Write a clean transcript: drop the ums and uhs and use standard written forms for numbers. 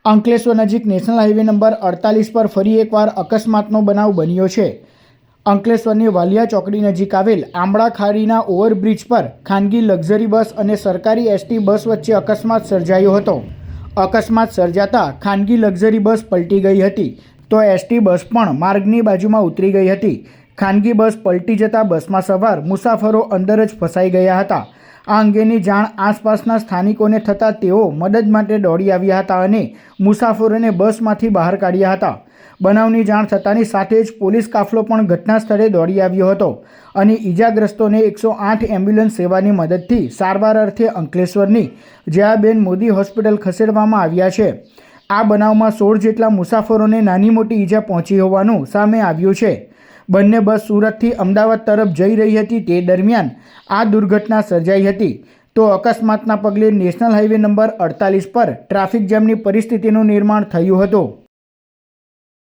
અંકલેશ્વર નજીક national highway number 48 પર ફરી એકવાર અકસ્માતનો બનાવ બન્યો છે। અંકલેશ્વરની વાલિયા ચોકડી નજીક આવેલ આંબળા ખાડીના ઓવરબ્રિજ પર ખાનગી લક્ઝરી બસ અને સરકારી એસટી બસ વચ્ચે અકસ્માત સર્જાયો હતો। અકસ્માત સર્જાતા ખાનગી લક્ઝરી બસ પલટી ગઈ હતી તો એસટી બસ પણ માર્ગની બાજુમાં ઉતરી ગઈ હતી। ખાનગી બસ પલટી જતા બસમાં સવાર મુસાફરો અંદર જ ફસાઈ ગયા હતા। આ અંગેની જાણ આસપાસના સ્થાનિકોને થતાં તેઓ મદદ માટે દોડી આવ્યા હતા અને મુસાફરોને બસમાંથી બહાર કાઢ્યા હતા। બનાવની જાણ થતાંની સાથે જ પોલીસ કાફલો પણ ઘટના સ્થળે દોડી આવ્યો હતો અને ઈજાગ્રસ્તોને 108 એમ્બ્યુલન્સ સેવાની મદદથી સારવાર અર્થે અંકલેશ્વરની જયાબેન મોદી હોસ્પિટલ ખસેડવામાં આવ્યા છે। આ બનાવમાં 16 જેટલા મુસાફરોને નાની મોટી ઈજા પહોંચી હોવાનું સામે આવ્યું છે। બંને બસ સુરતથી અમદાવાદ તરફ જઈ રહી હતી તે દરમિયાન આ દુર્ઘટના સર્જાઈ હતી। તો અકસ્માતના પગલે નેશનલ હાઈવે નંબર 48 પર ટ્રાફિક જામની પરિસ્થિતિનું નિર્માણ થયું હતું।